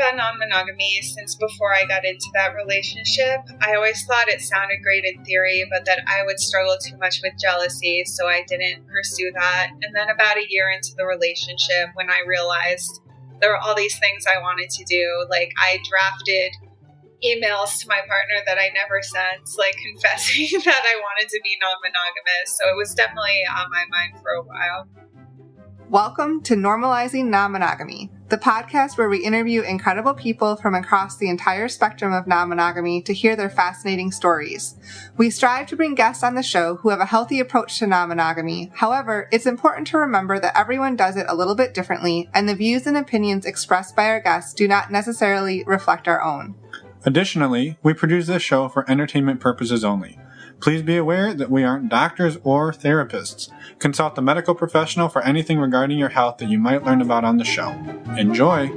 on non-monogamy since before I got into that relationship. I always thought it sounded great in theory, but that I would struggle too much with jealousy, so I didn't pursue that. And then about a year into the relationship, when I realized there were all these things I wanted to do, like I drafted emails to my partner that I never sent, like confessing that I wanted to be non-monogamous. So it was definitely on my mind for a while. Welcome to Normalizing Non-Monogamy, the podcast where we interview incredible people from across the entire spectrum of non-monogamy to hear their fascinating stories. We strive to bring guests on the show who have a healthy approach to non-monogamy. However, it's important to remember that everyone does it a little bit differently, and the views and opinions expressed by our guests do not necessarily reflect our own. Additionally, we produce this show for entertainment purposes only. Please be aware that we aren't doctors or therapists. Consult a medical professional for anything regarding your health that you might learn about on the show. Enjoy!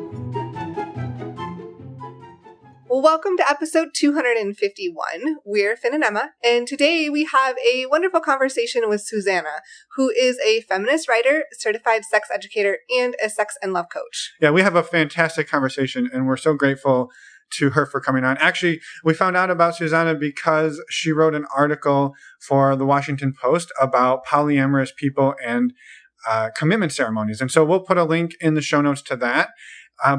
Well, welcome to episode 251. We're Finn and Emma, and today we have a wonderful conversation with Suzannah, who is a feminist writer, certified sex educator, and a sex and love coach. Yeah, we have a fantastic conversation, and we're so grateful to her for coming on. Actually, we found out about Suzannah because she wrote an article for the Washington Post about polyamorous people and commitment ceremonies. And so we'll put a link in the show notes to that.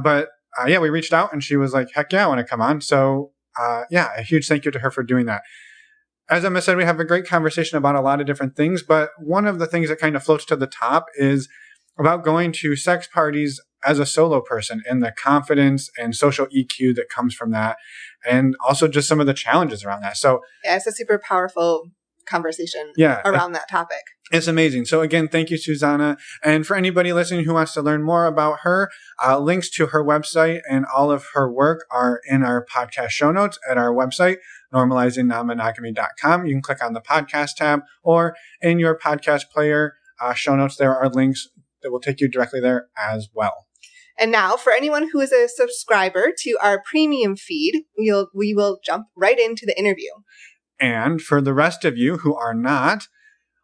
But we reached out and she was like, heck yeah, I want to come on. So a huge thank you to her for doing that. As Emma said, we have a great conversation about a lot of different things, but one of the things that kind of floats to the top is about going to sex parties as a solo person and the confidence and social EQ that comes from that. And also just some of the challenges around that. So yeah, it's a super powerful conversation around that topic. It's amazing. So again, thank you, Suzannah. And for anybody listening who wants to learn more about her, links to her website and all of her work are in our podcast show notes at our website, normalizingnonmonogamy.com. You can click on the podcast tab, or in your podcast player show notes, there are links that will take you directly there as well. And now, for anyone who is a subscriber to our premium feed, we will jump right into the interview. And for the rest of you who are not,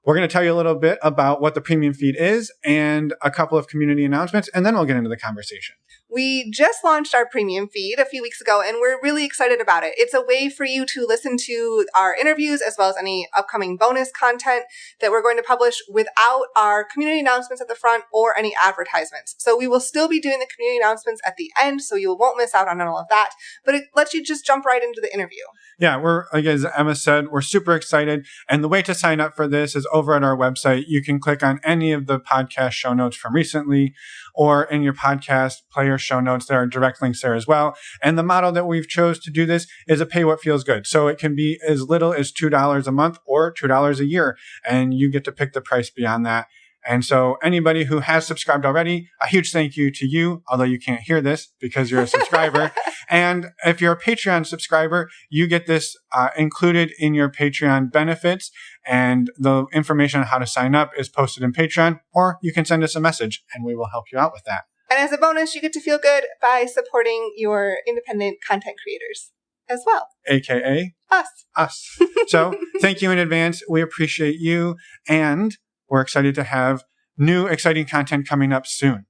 we're going to tell you a little bit about what the premium feed is and a couple of community announcements, and then we'll get into the conversation. We just launched our premium feed a few weeks ago, and we're really excited about it. It's a way for you to listen to our interviews as well as any upcoming bonus content that we're going to publish without our community announcements at the front or any advertisements. So we will still be doing the community announcements at the end, so you won't miss out on all of that, but it lets you just jump right into the interview. Yeah, as Emma said, we're super excited. And the way to sign up for this is over at our website. You can click on any of the podcast show notes from recently, or in your podcast player show notes. There are direct links there as well. And the model that we've chose to do this is a pay what feels good. So it can be as little as $2 a month or $2 a year. And you get to pick the price beyond that. And so anybody who has subscribed already, a huge thank you to you, although you can't hear this because you're a subscriber. And if you're a Patreon subscriber, you get this included in your Patreon benefits. And the information on how to sign up is posted in Patreon, or you can send us a message and we will help you out with that. And as a bonus, you get to feel good by supporting your independent content creators as well. AKA us. So thank you in advance. We appreciate you. And we're excited to have new exciting content coming up soon.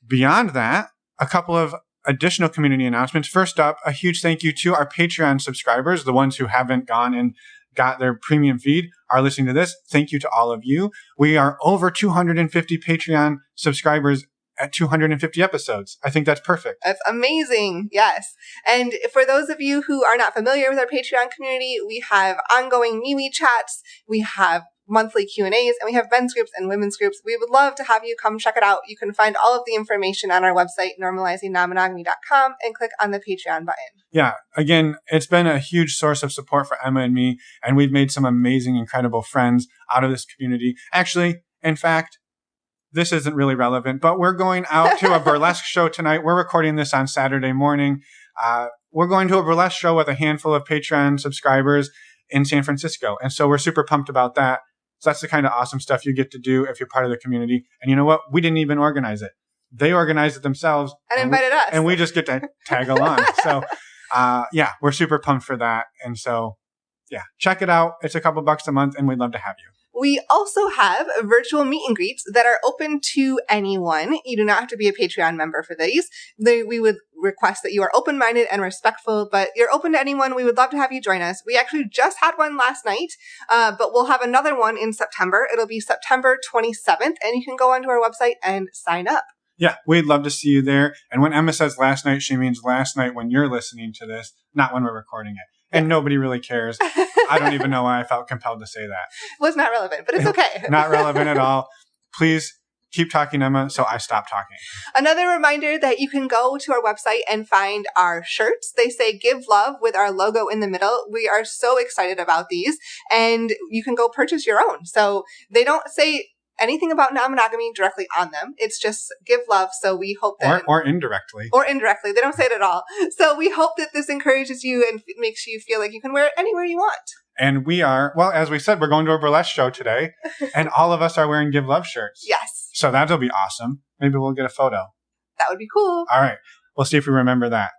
Beyond that, a couple of additional community announcements. First up, a huge thank you to our Patreon subscribers, the ones who haven't gone and got their premium feed, are listening to this. Thank you to all of you. We are over 250 Patreon subscribers at 250 episodes. I think that's perfect. That's amazing. Yes. And for those of you who are not familiar with our Patreon community, we have ongoing MeWe chats. We have monthly Q&As, and we have men's groups and women's groups. We would love to have you come check it out. You can find all of the information on our website, normalizingnonmonogamy.com, and click on the Patreon button. Yeah, again, it's been a huge source of support for Emma and me, and we've made some amazing, incredible friends out of this community. Actually, in fact, this isn't really relevant, but we're going out to a burlesque show tonight. We're recording this on Saturday morning. We're going to a burlesque show with a handful of Patreon subscribers in San Francisco. And so we're super pumped about that. So that's the kind of awesome stuff you get to do if you're part of the community. And you know what? We didn't even organize it. They organized it themselves. And invited us. And we just get to tag along. So, we're super pumped for that. And so, check it out. It's a couple bucks a month, and we'd love to have you. We also have virtual meet and greets that are open to anyone. You do not have to be a Patreon member for these. We would request that you are open-minded and respectful, but you're open to anyone. We would love to have you join us. We actually just had one last night, but we'll have another one in September. It'll be September 27th, and you can go onto our website and sign up. Yeah, we'd love to see you there. And when Emma says last night, she means last night when you're listening to this, not when we're recording it. And nobody really cares. I don't even know why I felt compelled to say that. It was not relevant, but it's okay. Not relevant at all. Please keep talking, Emma, so I stop talking. Another reminder that you can go to our website and find our shirts. They say "Give Love" with our logo in the middle. We are so excited about these, and you can go purchase your own. So they don't say anything about non-monogamy directly on them. It's just give love. So we hope that... Or indirectly. Or indirectly. They don't say it at all. So we hope that this encourages you and makes you feel like you can wear it anywhere you want. And we are, well, as we said, we're going to a burlesque show today, and all of us are wearing Give Love shirts. Yes. So that'll be awesome. Maybe we'll get a photo. That would be cool. All right. We'll see if we remember that.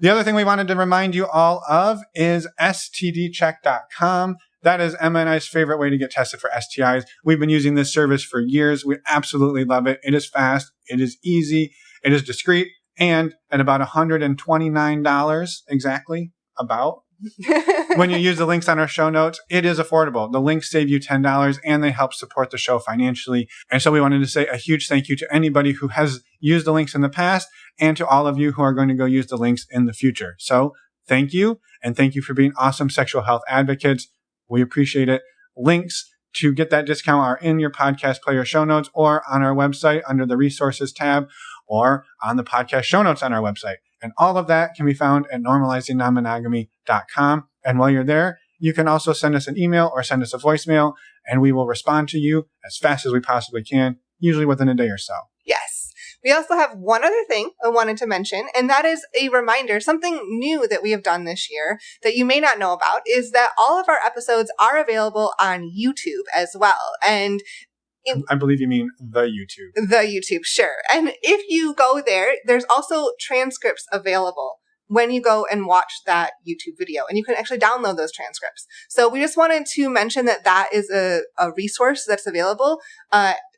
The other thing we wanted to remind you all of is stdcheck.com. That is Emma and I's favorite way to get tested for STIs. We've been using this service for years. We absolutely love it. It is fast. It is easy. It is discreet. And at about $129 exactly, about, when you use the links on our show notes, it is affordable. The links save you $10 and they help support the show financially. And so we wanted to say a huge thank you to anybody who has used the links in the past and to all of you who are going to go use the links in the future. So thank you. And thank you for being awesome sexual health advocates. We appreciate it. Links to get that discount are in your podcast player show notes or on our website under the resources tab or on the podcast show notes on our website. And all of that can be found at normalizingnonmonogamy.com. And while you're there, you can also send us an email or send us a voicemail, and we will respond to you as fast as we possibly can, usually within a day or so. Yes. We also have one other thing I wanted to mention, and that is a reminder, something new that we have done this year that you may not know about is that all of our episodes are available on YouTube as well. And I believe you mean the YouTube. The YouTube, sure. And if you go there, there's also transcripts available when you go and watch that YouTube video. And you can actually download those transcripts. So we just wanted to mention that that is a resource that's available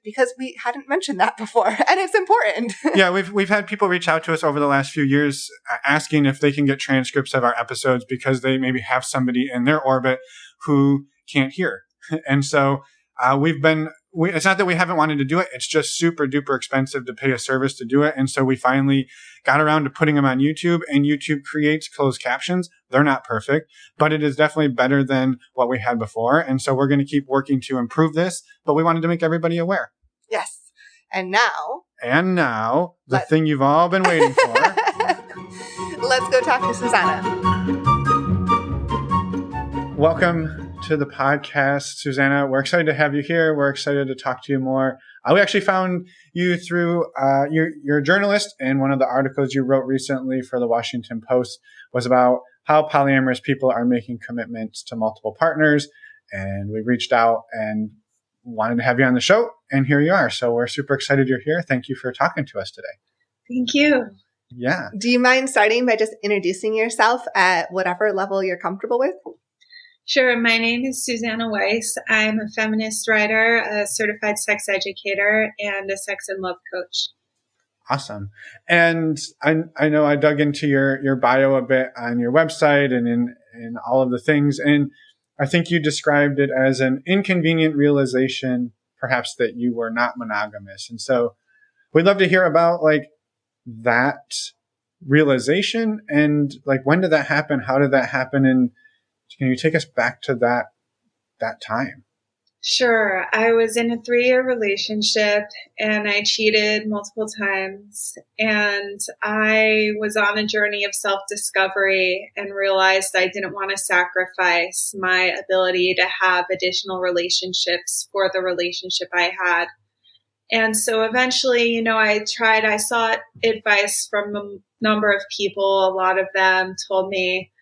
because we hadn't mentioned that before. And it's important. Yeah, we've had people reach out to us over the last few years asking if they can get transcripts of our episodes because they maybe have somebody in their orbit who can't hear. And so it's not that we haven't wanted to do it. It's just super duper expensive to pay a service to do it. And so we finally got around to putting them on YouTube, and YouTube creates closed captions. They're not perfect, but it is definitely better than what we had before. And so we're going to keep working to improve this, but we wanted to make everybody aware. Yes. And now, the thing you've all been waiting for. Let's go talk to Suzannah. Welcome to the podcast, Suzannah. We're excited to have you here. We're excited to talk to you more. We actually found you through, you're a journalist, and one of the articles you wrote recently for the Washington Post was about how polyamorous people are making commitments to multiple partners. And we reached out and wanted to have you on the show, and here you are. So we're super excited you're here. Thank you for talking to us today. Thank you. Yeah. Do you mind starting by just introducing yourself at whatever level you're comfortable with? Sure. My name is Suzannah Weiss. I'm a feminist writer, a certified sex educator, and a sex and love coach. Awesome. And I know I dug into your bio a bit on your website and in all of the things. And I think you described it as an inconvenient realization, perhaps, that you were not monogamous. And so we'd love to hear about that realization and when did that happen? How did that happen? And can you take us back to that time? Sure. I was in a 3-year relationship and I cheated multiple times, and I was on a journey of self-discovery and realized I didn't want to sacrifice my ability to have additional relationships for the relationship I had. And so eventually, I sought advice from a number of people. A lot of them told me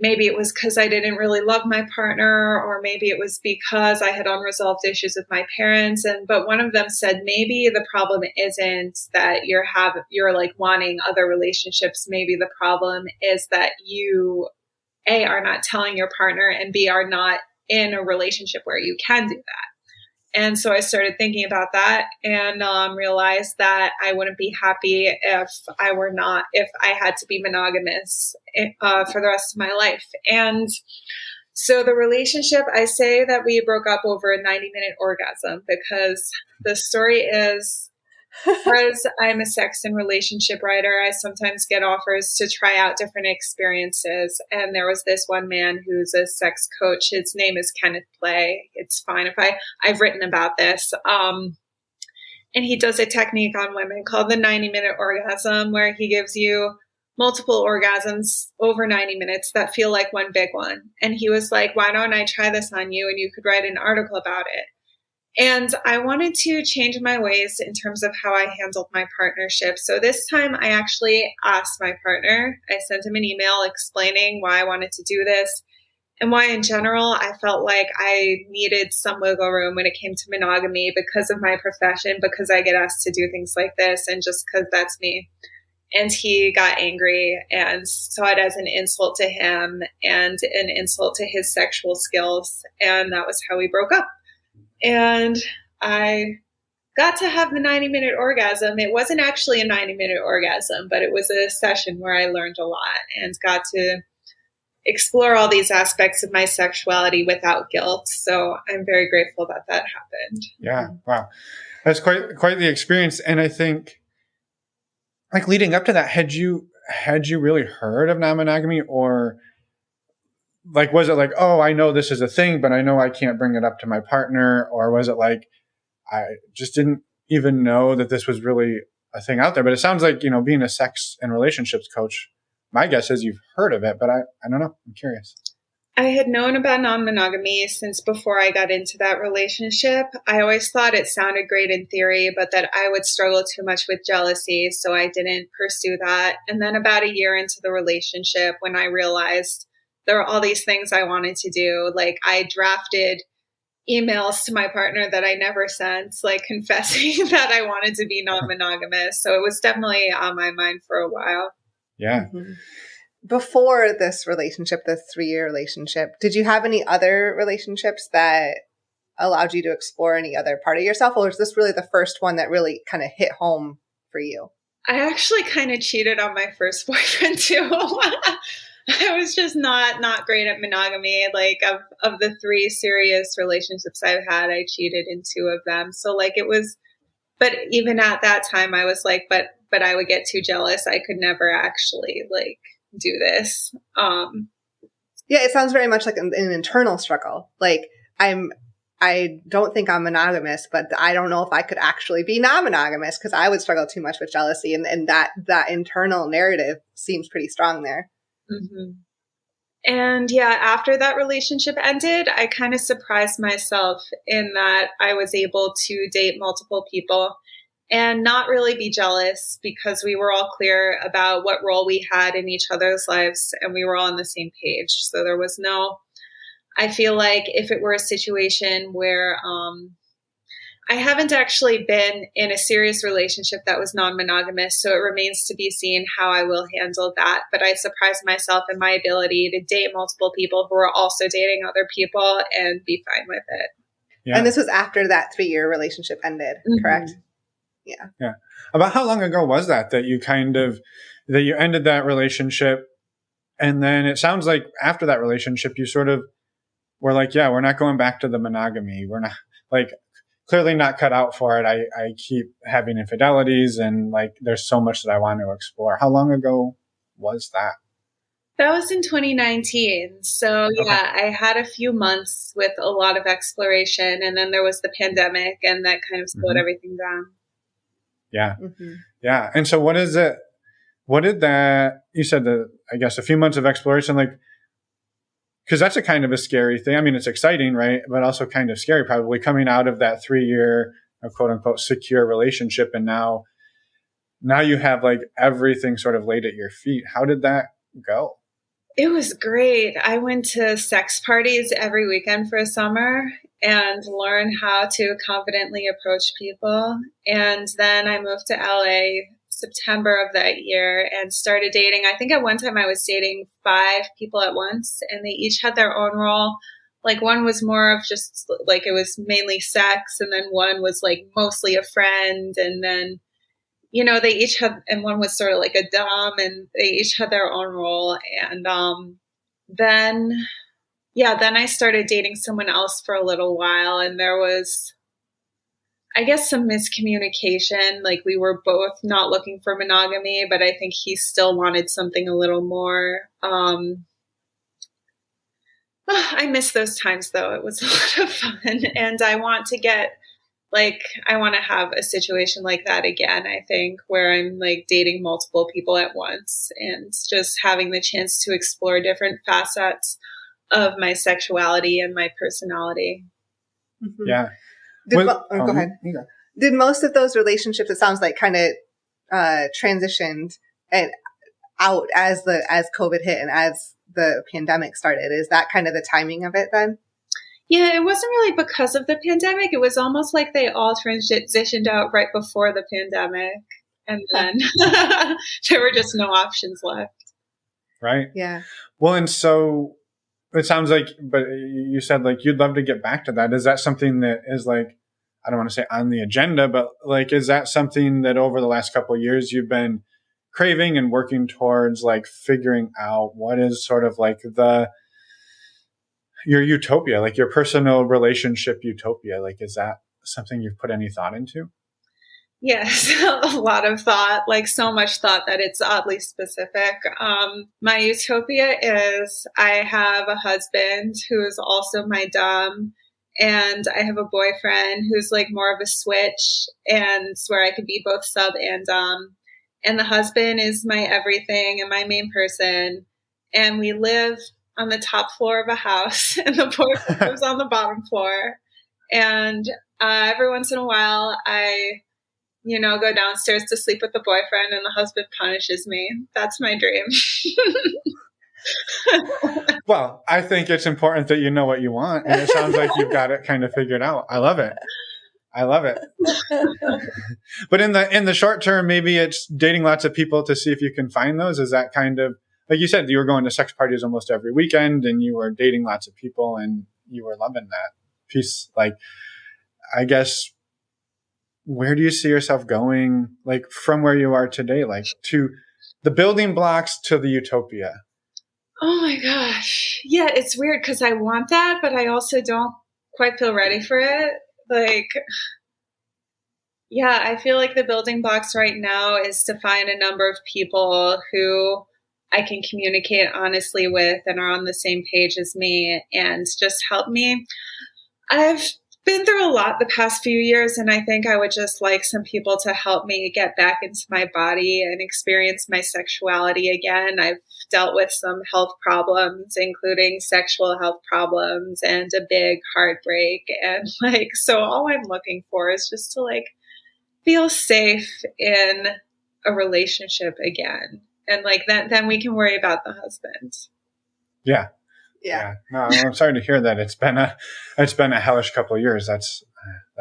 maybe it was because I didn't really love my partner, or maybe it was because I had unresolved issues with my parents. But one of them said, maybe the problem isn't that you're wanting other relationships. Maybe the problem is that you, A, are not telling your partner, and B, are not in a relationship where you can do that. And so I started thinking about that and realized that I wouldn't be happy if I had to be monogamous for the rest of my life. And so the relationship, I say that we broke up over a 90-minute orgasm because the story is, because I'm a sex and relationship writer, I sometimes get offers to try out different experiences. And there was this one man who's a sex coach. His name is Kenneth Play. It's fine if I've written about this. And he does a technique on women called the 90-minute orgasm, where he gives you multiple orgasms over 90 minutes that feel like one big one. And he was like, why don't I try this on you? And you could write an article about it. And I wanted to change my ways in terms of how I handled my partnership. So this time I actually asked my partner. I sent him an email explaining why I wanted to do this and why in general I felt like I needed some wiggle room when it came to monogamy because of my profession, because I get asked to do things like this and just because that's me. And he got angry and saw it as an insult to him and an insult to his sexual skills. And that was how we broke up. And I got to have the 90-minute orgasm. It wasn't actually a 90-minute orgasm, but it was a session where I learned a lot and got to explore all these aspects of my sexuality without guilt. So I'm very grateful that that happened. Yeah. Wow. That's quite the experience. And I think, like, leading up to that, had you really heard of non-monogamy, or like, was it like, oh, I know this is a thing, but I know I can't bring it up to my partner? Or was it like, I just didn't even know that this was really a thing out there? But it sounds like, being a sex and relationships coach, my guess is you've heard of it, but I don't know. I'm curious. I had known about non-monogamy since before I got into that relationship. I always thought it sounded great in theory, but that I would struggle too much with jealousy, so I didn't pursue that. And then about a year into the relationship, when I realized there were all these things I wanted to do, like I drafted emails to my partner that I never sent, like confessing that I wanted to be non-monogamous. So it was definitely on my mind for a while. Yeah. Mm-hmm. Before this relationship, this 3-year relationship, did you have any other relationships that allowed you to explore any other part of yourself? Or was this really the first one that really kind of hit home for you? I actually kind of cheated on my first boyfriend too. I was just not great at monogamy. Like of the 3 serious relationships I've had, I cheated in 2 of them. So like it was, but even at that time I was like, but I would get too jealous. I could never actually like do this. Yeah, it sounds very much like an internal struggle. Like I don't think I'm monogamous, but I don't know if I could actually be non-monogamous because I would struggle too much with jealousy. And that internal narrative seems pretty strong there. Mm-hmm. And yeah, after that relationship ended, I kind of surprised myself in that I was able to date multiple people and not really be jealous because we were all clear about what role we had in each other's lives and we were all on the same page. So there was I feel like if it were a situation where I haven't actually been in a serious relationship that was non-monogamous, so it remains to be seen how I will handle that. But I surprised myself in my ability to date multiple people who are also dating other people and be fine with it. Yeah. And this was after that 3-year relationship ended, correct? Yeah. Yeah. About how long ago was that you you ended that relationship? And then it sounds like after that relationship, you sort of were like, yeah, we're not going back to the monogamy. We're not, like, clearly not cut out for it. I keep having infidelities and like there's so much that I want to explore. How long ago was that? That was in 2019. So yeah, I had a few months with a lot of exploration, and then there was the pandemic and that kind of slowed everything down. Yeah. Mm-hmm. Yeah. And so what did that, you said that, I guess, a few months of exploration, like, because that's a kind of a scary thing. I mean, it's exciting, right? But also kind of scary, probably coming out of that 3-year, quote unquote, secure relationship. And now you have like everything sort of laid at your feet. How did that go? It was great. I went to sex parties every weekend for a summer and learned how to confidently approach people. And then I moved to LA September of that year and started dating. I think at one time I was dating 5 people at once, and they each had their own role. Like one was more of just like it was mainly sex, and then one was like mostly a friend, and then they each had, and one was sort of like a dom, and they each had their own role. And then then I started dating someone else for a little while, and there was, I guess, some miscommunication. Like we were both not looking for monogamy, but I think he still wanted something a little more. I miss those times though. It was a lot of fun, and I want to have a situation like that again, I think, where I'm like dating multiple people at once and just having the chance to explore different facets of my sexuality and my personality. Mm-hmm. Yeah. Go ahead. Yeah. Did most of those relationships, it sounds like, kind of transitioned and out as COVID hit and as the pandemic started? Is that kind of the timing of it then? Yeah, it wasn't really because of the pandemic. It was almost like they all transitioned out right before the pandemic. And then there were just no options left. Right. Yeah. Well, and so it sounds like, but you said like you'd love to get back to that. Is that something that is like, I don't want to say on the agenda, but like, is that something that over the last couple of years you've been craving and working towards, like figuring out what is sort of like your utopia, like your personal relationship utopia? Like, is that something you've put any thought into? Yes, a lot of thought, like so much thought that it's oddly specific. My utopia is I have a husband who is also my dom, and I have a boyfriend who's like more of a switch, and where I could be both sub and dom. And the husband is my everything and my main person. And we live on the top floor of a house, and the boyfriend lives on the bottom floor. And every once in a while, I go downstairs to sleep with the boyfriend, and the husband punishes me. That's my dream. Well, I think it's important that you know what you want, and it sounds like you've got it kind of figured out. I love it. But in the short term, maybe it's dating lots of people to see if you can find those. Is that kind of, like you said, you were going to sex parties almost every weekend, and you were dating lots of people, and you were loving that piece. Like, I guess, where do you see yourself going, like from where you are today, like to the building blocks to the utopia? Oh my gosh. Yeah, it's weird because I want that, but I also don't quite feel ready for it. Like, yeah, I feel like the building blocks right now is to find a number of people who I can communicate honestly with and are on the same page as me and just help me. I've been through a lot the past few years, and I think I would just like some people to help me get back into my body and experience my sexuality again. I've dealt with some health problems, including sexual health problems and a big heartbreak. And like, so all I'm looking for is just to like feel safe in a relationship again. And like then we can worry about the husband. Yeah. No, I'm sorry to hear that. It's been a hellish couple of years. That's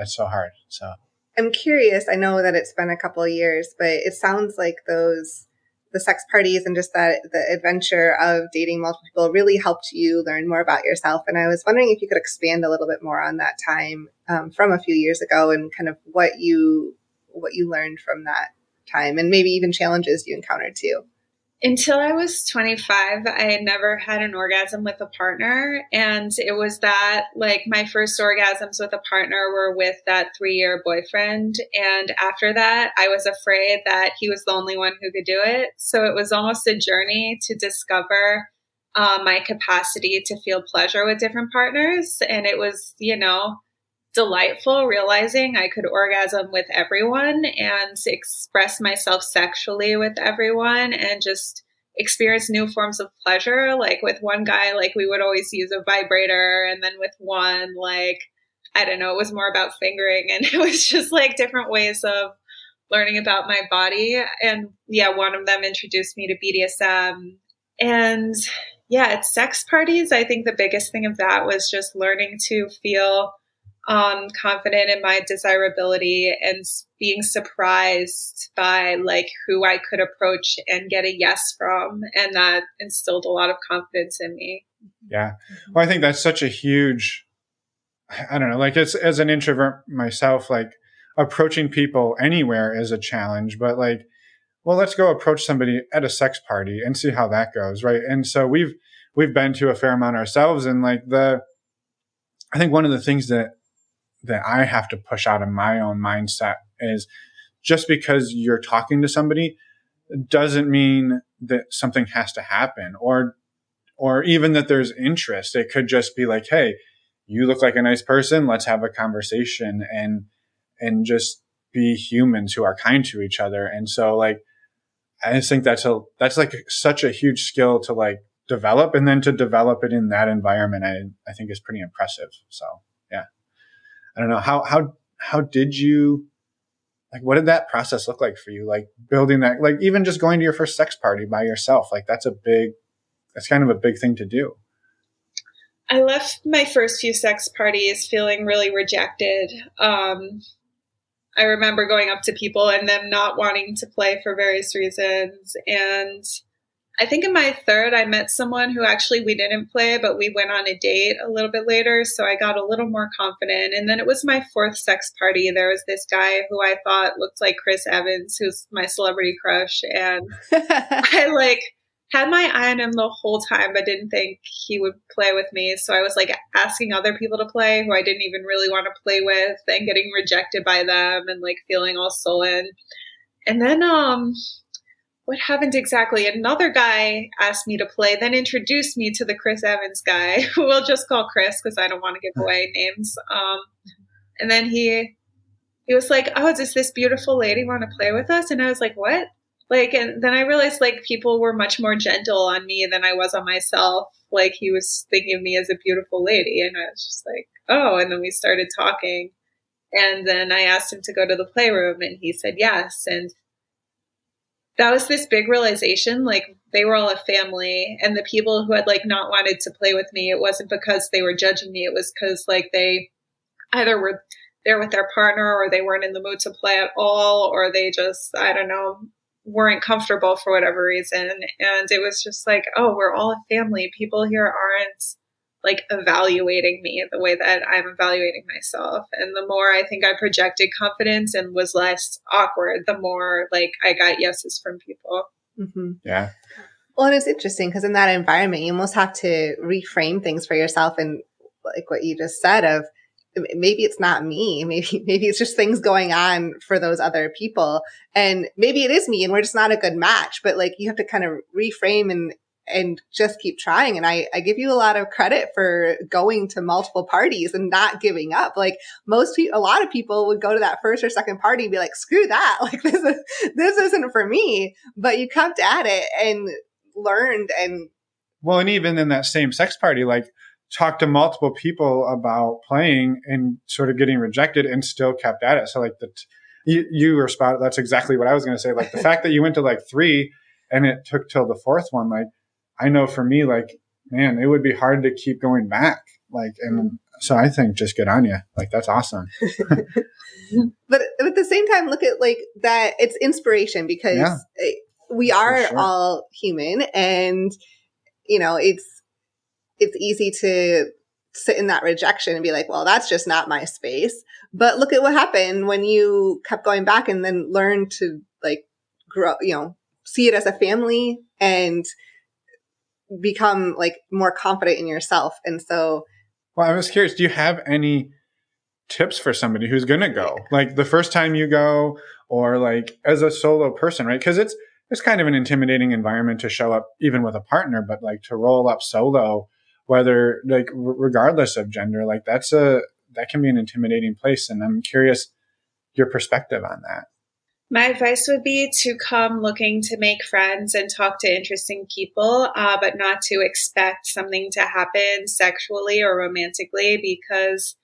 so hard. So I'm curious. I know that it's been a couple of years, but it sounds like the sex parties and just that the adventure of dating multiple people really helped you learn more about yourself. And I was wondering if you could expand a little bit more on that time from a few years ago and kind of what you learned from that time and maybe even challenges you encountered too. Until I was 25, I had never had an orgasm with a partner. And it was that, like, my first orgasms with a partner were with that 3-year boyfriend. And after that, I was afraid that he was the only one who could do it. So it was almost a journey to discover my capacity to feel pleasure with different partners. And it was, delightful realizing I could orgasm with everyone and express myself sexually with everyone and just experience new forms of pleasure. Like with one guy, like we would always use a vibrator, and then with one, like, I don't know, it was more about fingering, and it was just like different ways of learning about my body. And yeah, one of them introduced me to BDSM. And yeah, at sex parties, I think the biggest thing of that was just learning to feel confident in my desirability and being surprised by like who I could approach and get a yes from. And that instilled a lot of confidence in me. Yeah. Well, I think that's such a huge, I don't know, like it's, as an introvert myself, like approaching people anywhere is a challenge, but like, well, let's go approach somebody at a sex party and see how that goes. Right. And so we've been to a fair amount ourselves. And like I think one of the things that I have to push out of my own mindset is just because you're talking to somebody doesn't mean that something has to happen or even that there's interest. It could just be like, hey, you look like a nice person. Let's have a conversation and just be humans who are kind to each other. And so like, I just think that's like such a huge skill to like develop, and then to develop it in that environment, I think is pretty impressive. So yeah, I don't know how did you, like, what did that process look like for you? Like building that, like even just going to your first sex party by yourself, like that's kind of a big thing to do. I left my first few sex parties feeling really rejected. I remember going up to people and them not wanting to play for various reasons. And I think in my third, I met someone who actually we didn't play, but we went on a date a little bit later. So I got a little more confident. And then it was my fourth sex party. There was this guy who I thought looked like Chris Evans, who's my celebrity crush. And I like had my eye on him the whole time, but didn't think he would play with me. So I was like asking other people to play who I didn't even really want to play with and getting rejected by them and like feeling all sullen. And then, what happened exactly? Another guy asked me to play, then introduced me to the Chris Evans guy, who we'll just call Chris because I don't want to give away names. And then he was like, "Oh, does this beautiful lady want to play with us?" And I was like, "What?" Like, and then I realized like people were much more gentle on me than I was on myself. Like he was thinking of me as a beautiful lady, and I was just like, "Oh." And then we started talking, and then I asked him to go to the playroom, and he said yes. And that was this big realization, like they were all a family, and the people who had like not wanted to play with me, it wasn't because they were judging me. It was because like they either were there with their partner or they weren't in the mood to play at all, or they just, I don't know, weren't comfortable for whatever reason. And it was just like, oh, we're all a family. People here aren't like evaluating me the way that I'm evaluating myself. And the more I think I projected confidence and was less awkward, the more like I got yeses from people. Mm-hmm. Yeah. Well, and it's interesting because in that environment, you almost have to reframe things for yourself. And like what you just said of maybe it's not me, maybe it's just things going on for those other people. And maybe it is me and we're just not a good match, but like you have to kind of reframe and just keep trying. And I give you a lot of credit for going to multiple parties and not giving up. Like a lot of people would go to that first or second party and be like, screw that. Like this isn't for me, but you kept at it and learned. And well, and even in that same sex party, like talked to multiple people about playing and sort of getting rejected and still kept at it. So like you were spot. That's exactly what I was going to say. Like the fact that you went to like 3 and it took till the 4th one, like, I know for me, like, man, it would be hard to keep going back. Like, and so I think just good on you. Like, that's awesome. But at the same time, look at like that. It's inspiration because we are all human, and you know, it's easy to sit in that rejection and be like, well, that's just not my space. But look at what happened when you kept going back and then learn to like grow, you know, see it as a family and become like more confident in yourself. And so, well, I was curious, do you have any tips for somebody who's going to go like the first time you go, or like as a solo person, right? Because it's kind of an intimidating environment to show up even with a partner, but like to roll up solo, whether like regardless of gender, like that can be an intimidating place. And I'm curious your perspective on that. My advice would be to come looking to make friends and talk to interesting people, but not to expect something to happen sexually or romantically, because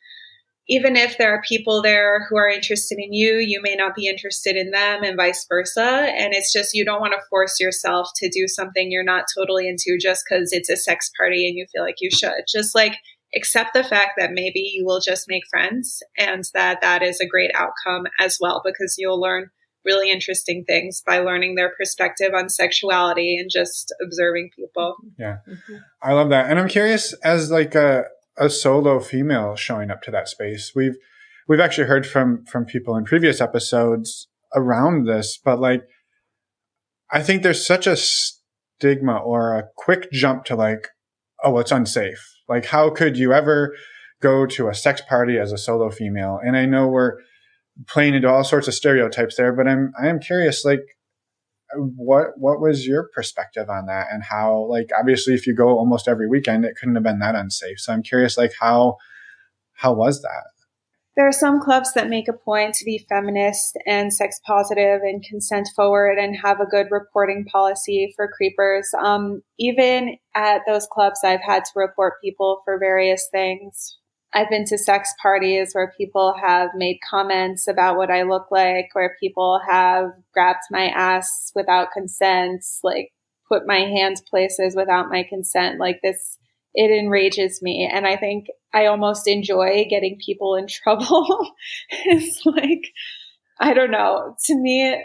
even if there are people there who are interested in you, you may not be interested in them and vice versa. And it's just, you don't want to force yourself to do something you're not totally into just because it's a sex party and you feel like you should. Just like accept the fact that maybe you will just make friends and that is a great outcome as well, because you'll learn really interesting things by learning their perspective on sexuality and just observing people. Yeah. I love that. And I'm curious, as like a solo female showing up to that space, we've actually heard from people in previous episodes around this, but like, I think there's such a stigma or a quick jump to like, oh, it's unsafe. Like, how could you ever go to a sex party as a solo female? And I know we're playing into all sorts of stereotypes there, but I am curious, like, what was your perspective on that, and how, like, obviously if you go almost every weekend, it couldn't have been that unsafe. So I'm curious, like, how was that? There are some clubs that make a point to be feminist and sex positive and consent forward and have a good reporting policy for creepers. Even at those clubs, I've had to report people for various things. I've been to sex parties where people have made comments about what I look like, where people have grabbed my ass without consent, like put my hands places without my consent. Like this, it enrages me. And I think I almost enjoy getting people in trouble. It's like, I don't know. To me,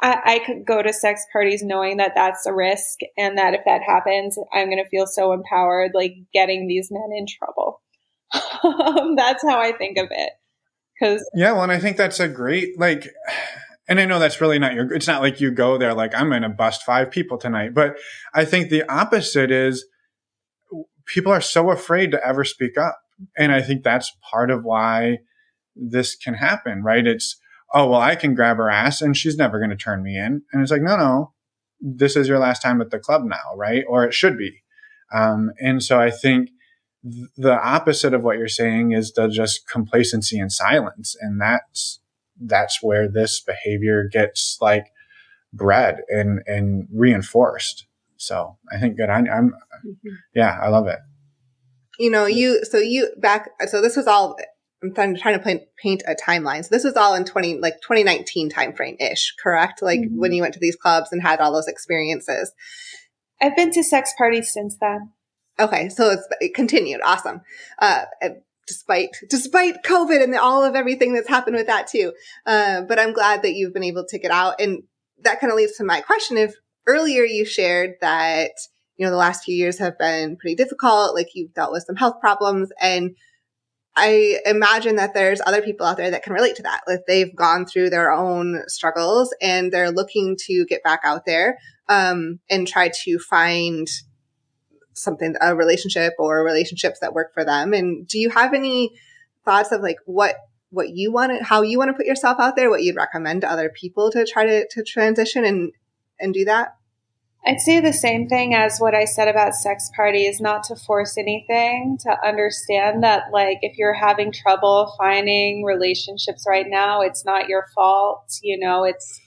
I could go to sex parties knowing that that's a risk and that if that happens, I'm going to feel so empowered, like getting these men in trouble. That's how I think of it. Yeah, well, and I think that's a great, like, and I know that's really not it's not like you go there like, I'm going to bust 5 people tonight. But I think the opposite is people are so afraid to ever speak up. And I think that's part of why this can happen, right? It's, oh, well, I can grab her ass and she's never going to turn me in. And it's like, no, this is your last time at the club now, right? Or it should be. And so I think the opposite of what you're saying is the just complacency and silence. And that's where this behavior gets like bred and reinforced. So I think good. Yeah, I love it. You know, so this was all, I'm trying to paint a timeline. So this was all in 2019 timeframe ish, correct? Like when you went to these clubs and had all those experiences. I've been to sex parties since then. Okay. So it continued. Awesome. Despite COVID and all of everything that's happened with that too. But I'm glad that you've been able to get out. And that kind of leads to my question. If earlier you shared that, you know, the last few years have been pretty difficult, like you've dealt with some health problems. And I imagine that there's other people out there that can relate to that. Like they've gone through their own struggles and they're looking to get back out there, and try to find a relationship or relationships that work for them. And do you have any thoughts of like what you want to, how you want to put yourself out there, what you'd recommend to other people to try to transition and do that? I'd say the same thing as what I said about sex parties, not to force anything, to understand that like if you're having trouble finding relationships right now, it's not your fault. You know, it's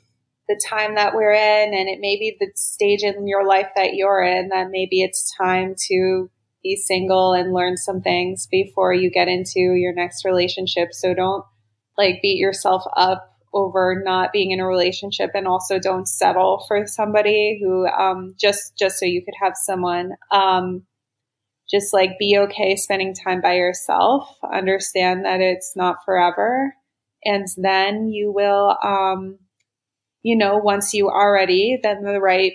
the time that we're in, and it may be the stage in your life that you're in, that maybe it's time to be single and learn some things before you get into your next relationship. So don't like beat yourself up over not being in a relationship, and also don't settle for somebody who just so you could have someone. Just like be okay spending time by yourself, understand that it's not forever, and then you will you know, once you are ready, then the right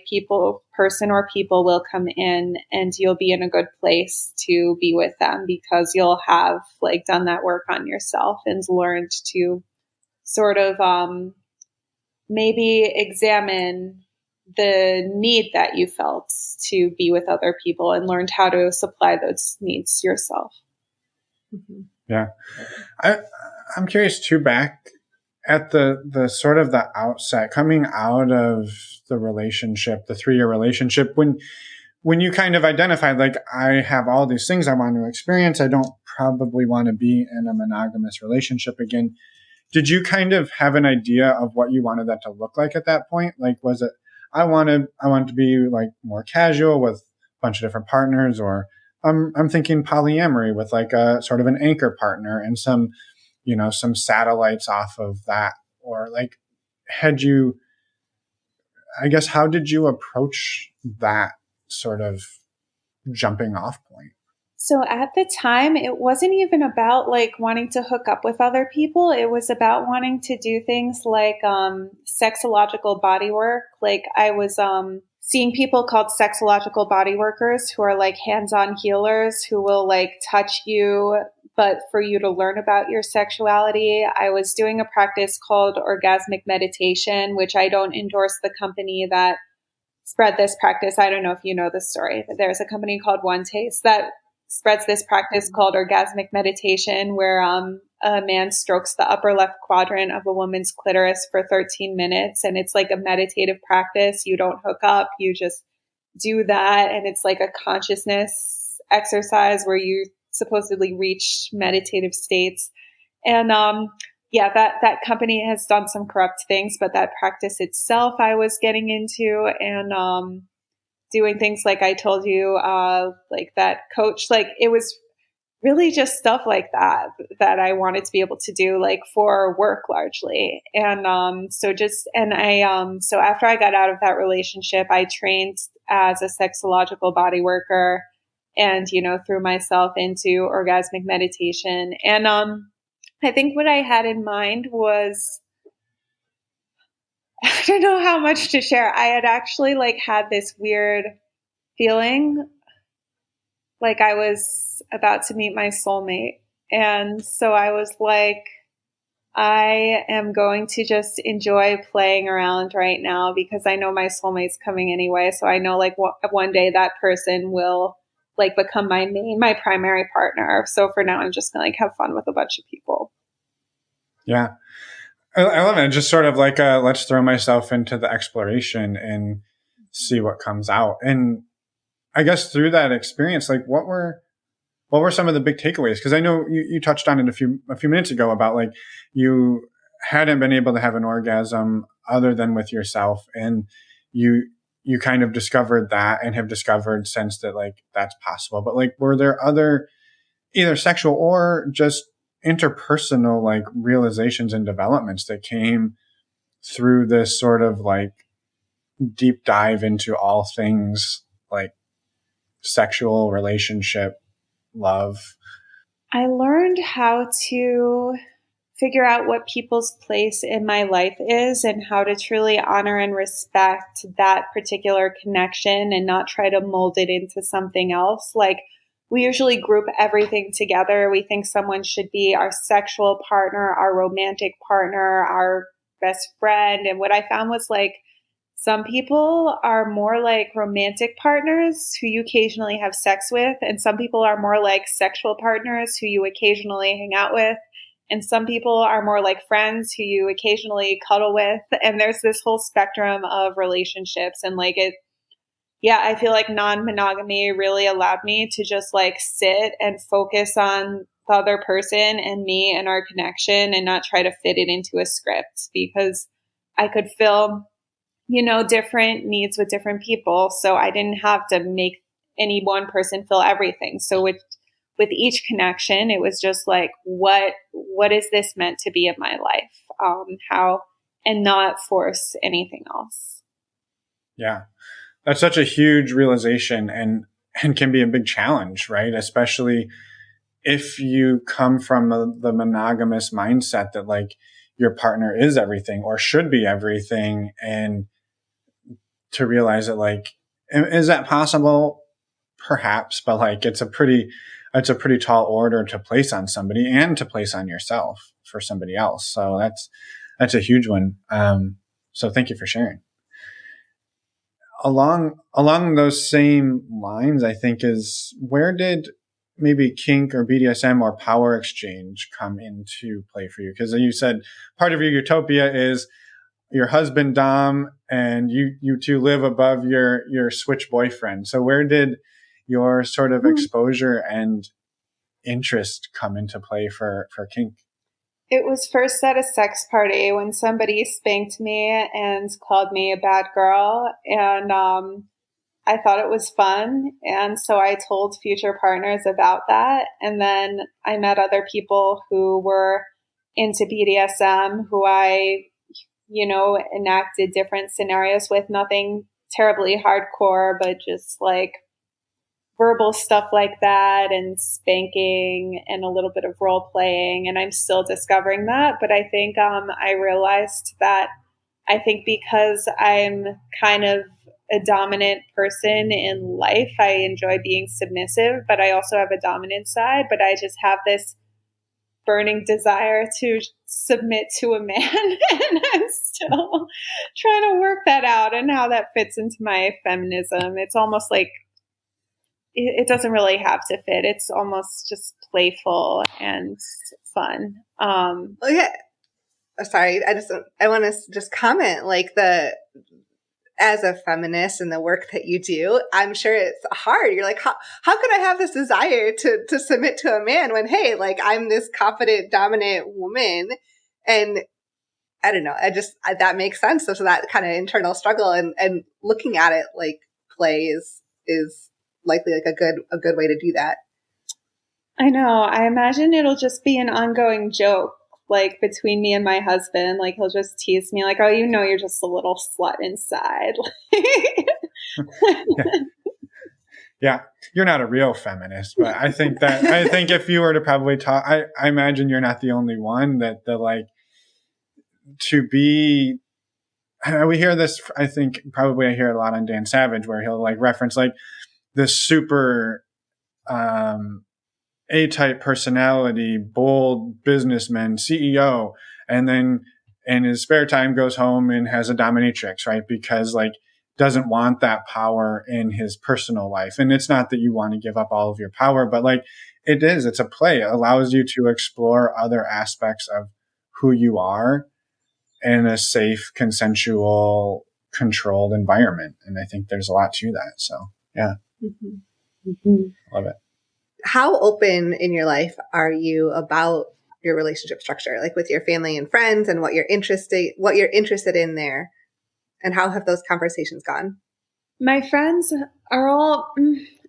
person or people will come in and you'll be in a good place to be with them because you'll have like done that work on yourself and learned to sort of maybe examine the need that you felt to be with other people and learned how to supply those needs yourself. Mm-hmm. Yeah. I'm curious too, back at the sort of the outset, coming out of the relationship, the 3-year relationship, when you kind of identified, like, I have all these things I want to experience, I don't probably want to be in a monogamous relationship again. Did you kind of have an idea of what you wanted that to look like at that point? Like, was it, I wanted to be like more casual with a bunch of different partners, or I'm thinking polyamory with like a sort of an anchor partner and some, you know, some satellites off of that? Or like, I guess, how did you approach that sort of jumping off point? So at the time, it wasn't even about like wanting to hook up with other people. It was about wanting to do things like sexological body work. Like I was seeing people called sexological body workers who are like hands-on healers who will like touch you, but for you to learn about your sexuality. I was doing a practice called orgasmic meditation, which I don't endorse the company that spread this practice. I don't know if you know this story, but there's a company called One Taste that spreads this practice called orgasmic meditation, where a man strokes the upper left quadrant of a woman's clitoris for 13 minutes. And it's like a meditative practice. You don't hook up, you just do that. And it's like a consciousness exercise where you supposedly reach meditative states. And yeah, that company has done some corrupt things, but that practice itself I was getting into, and doing things like I told you, like that coach, like it was really just stuff like that that I wanted to be able to do, like for work largely. And so after I got out of that relationship, I trained as a sexological body worker and, threw myself into orgasmic meditation. And I think what I had in mind was, I don't know how much to share. I had actually like had this weird feeling like I was about to meet my soulmate. And so I was like, I am going to just enjoy playing around right now because I know my soulmate's coming anyway. So I know like one day that person will like become my primary partner. So for now, I'm just gonna like have fun with a bunch of people. Yeah. I love it. Just sort of like let's throw myself into the exploration and see what comes out. And I guess through that experience, like what were some of the big takeaways? Because I know you touched on it a few minutes ago about like you hadn't been able to have an orgasm other than with yourself, and you kind of discovered that and have discovered since that like that's possible. But like, were there other either sexual or just interpersonal like realizations and developments that came through this sort of like deep dive into all things like sexual, relationship, love? I learned how to figure out what people's place in my life is and how to truly honor and respect that particular connection and not try to mold it into something else. Like we usually group everything together. We think someone should be our sexual partner, our romantic partner, our best friend. And what I found was like, some people are more like romantic partners who you occasionally have sex with, and some people are more like sexual partners who you occasionally hang out with, and some people are more like friends who you occasionally cuddle with. And there's this whole spectrum of relationships. And like I feel like non-monogamy really allowed me to just like sit and focus on the other person and me and our connection and not try to fit it into a script, because I could fill different needs with different people. So I didn't have to make any one person fill everything. So with each connection, it was just like, what is this meant to be in my life? How, and not force anything else. Yeah. That's such a huge realization and can be a big challenge, right? Especially if you come from the monogamous mindset that like your partner is everything or should be everything, and to realize that like, is that possible? Perhaps, but like it's a pretty tall order to place on somebody and to place on yourself for somebody else. So that's a huge one. So thank you for sharing. Along those same lines, I think is where did maybe kink or BDSM or power exchange come into play for you? Because you said part of your utopia is your husband Dom, and you two live above your switch boyfriend. So where did your sort of exposure and interest come into play for kink? It was first at a sex party when somebody spanked me and called me a bad girl, and I thought it was fun, and so I told future partners about that. And then I met other people who were into BDSM, who I enacted different scenarios with, nothing terribly hardcore, but just like verbal stuff like that and spanking and a little bit of role playing. And I'm still discovering that. But I think I realized that I think because I'm kind of a dominant person in life, I enjoy being submissive, but I also have a dominant side. But I just have this burning desire to submit to a man. And I'm still trying to work that out and how that fits into my feminism. It's almost like it doesn't really have to fit. It's almost just playful and fun. Yeah. Sorry, I want to just comment, like, as a feminist and the work that you do, I'm sure it's hard. You're like, how could I have this desire to submit to a man when, hey, like, I'm this confident, dominant woman? And I don't know. That makes sense. So that kind of internal struggle and looking at it like play is likely like a good way to do that. I know. I imagine it'll just be an ongoing joke, like between me and my husband. Like he'll just tease me, like, "Oh, you're just a little slut inside." Yeah, you're not a real feminist, but I think if you were to probably talk, I imagine you're not the only one that like to be. We hear this. I think probably I hear a lot on Dan Savage, where he'll like reference like this super A-type personality, bold businessman, CEO, and then in his spare time goes home and has a dominatrix, right? Because like doesn't want that power in his personal life. And it's not that you want to give up all of your power, but like it's a play. It allows you to explore other aspects of who you are in a safe, consensual, controlled environment. And I think there's a lot to that. So yeah. Mm-hmm. Mm-hmm. Love it. How open in your life are you about your relationship structure, like with your family and friends, and what you're interested in there, and how have those conversations gone? My friends are all,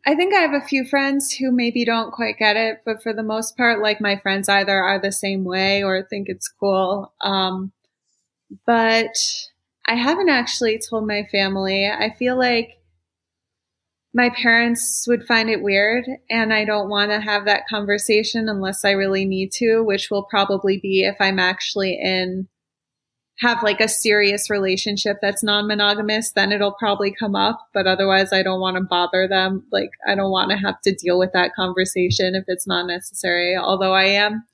I think I have a few friends who maybe don't quite get it, but for the most part, like my friends either are the same way or think it's cool. But I haven't actually told my family. I feel like my parents would find it weird, and I don't want to have that conversation unless I really need to, which will probably be if I'm actually have like a serious relationship that's non-monogamous, then it'll probably come up. But otherwise, I don't want to bother them. Like, I don't want to have to deal with that conversation if it's not necessary. Although I am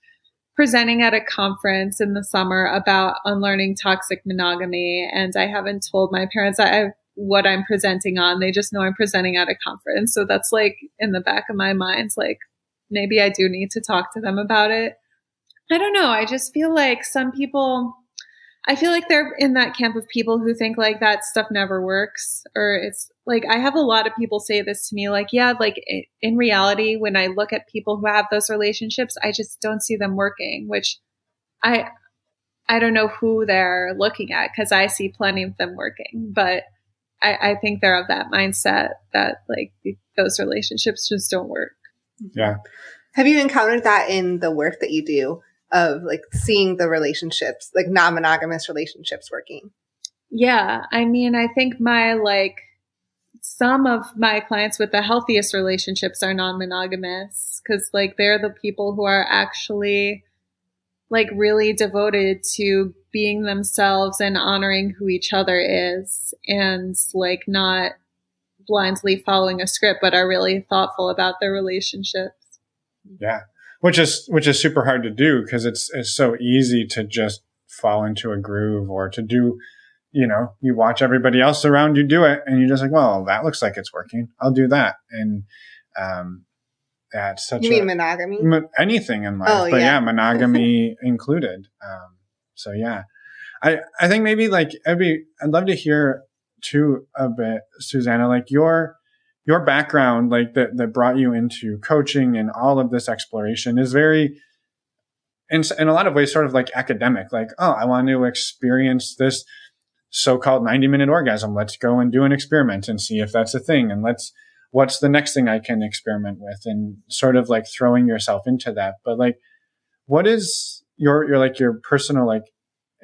presenting at a conference in the summer about unlearning toxic monogamy, and I haven't told my parents what I'm presenting on. They just know I'm presenting at a conference. So that's like in the back of my mind, like maybe I do need to talk to them about it. I don't know. I just feel like some people, I feel like they're in that camp of people who think like that stuff never works. Or it's like, I have a lot of people say this to me, like, yeah, like in reality, when I look at people who have those relationships, I just don't see them working, which I don't know who they're looking at, because I see plenty of them working, but I think they're of that mindset that like those relationships just don't work. Yeah. Have you encountered that in the work that you do of like seeing the relationships, like non-monogamous relationships working? Yeah. I mean, I think some of my clients with the healthiest relationships are non-monogamous, because like they're the people who are actually like really devoted to being themselves and honoring who each other is, and like not blindly following a script, but are really thoughtful about their relationships. Yeah. Which is super hard to do, because it's so easy to just fall into a groove, or to do, you watch everybody else around you do it and you're just like, well, that looks like it's working, I'll do that. And that's such monogamy? Anything in life, but yeah, monogamy included. So yeah, I think maybe like I'd love to hear too a bit, Suzannah, like your background, like that brought you into coaching and all of this exploration is very, in a lot of ways, sort of like academic. Like, oh, I want to experience this so-called 90-minute orgasm. Let's go and do an experiment and see if that's a thing. And what's the next thing I can experiment with, and sort of like throwing yourself into that. But like, what is your personal, like,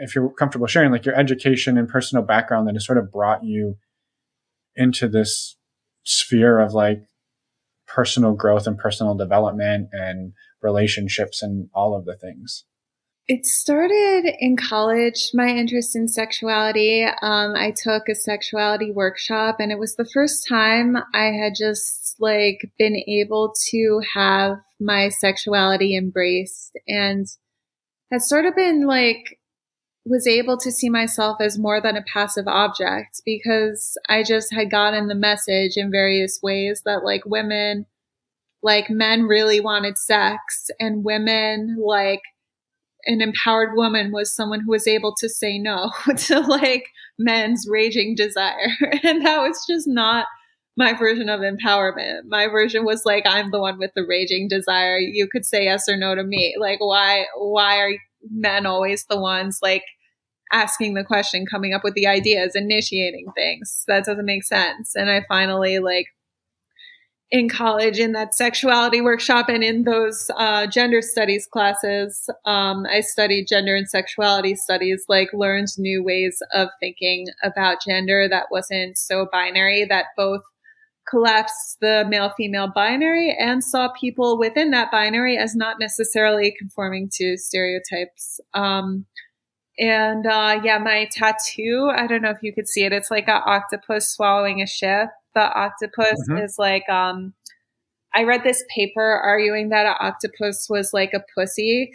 if you're comfortable sharing, like your education and personal background that has sort of brought you into this sphere of like personal growth and personal development and relationships and all of the things? It started in college, my interest in sexuality. I took a sexuality workshop, and it was the first time I had just like been able to have my sexuality embraced, and had sort of been like, was able to see myself as more than a passive object, because I just had gotten the message in various ways that like women, like men really wanted sex, and women, like an empowered woman was someone who was able to say no to like men's raging desire. And that was just not my version of empowerment. My version was like, I'm the one with the raging desire. You could say yes or no to me. Like, why are men always the ones like asking the question, coming up with the ideas, initiating things? That doesn't make sense. And I finally like, in college, in that sexuality workshop and in those gender studies classes, I studied gender and sexuality studies, like learned new ways of thinking about gender that wasn't so binary, that both collapsed the male-female binary and saw people within that binary as not necessarily conforming to stereotypes. My tattoo, I don't know if you could see it. It's like an octopus swallowing a ship. The octopus is like, I read this paper arguing that an octopus was like a pussy.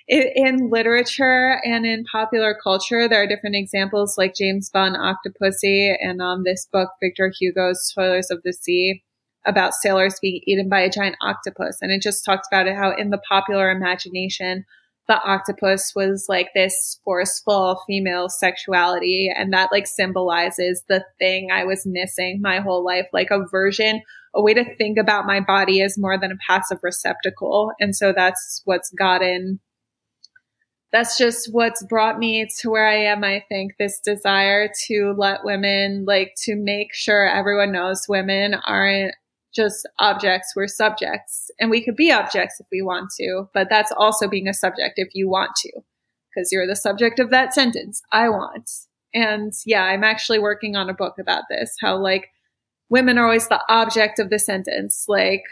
In literature and in popular culture, there are different examples like James Bond Octopussy, and this book, Victor Hugo's Toilers of the Sea, about sailors being eaten by a giant octopus. And it just talks about it, how in the popular imagination, the octopus was like this forceful female sexuality, and that like symbolizes the thing I was missing my whole life, like a way to think about my body as more than a passive receptacle. And so that's just what's brought me to where I am, I think, this desire to let women, like, to make sure everyone knows women aren't just objects, we're subjects. And we could be objects if we want to, but that's also being a subject if you want to, because you're the subject of that sentence, I want. And yeah, I'm actually working on a book about this, how like women are always the object of the sentence. Like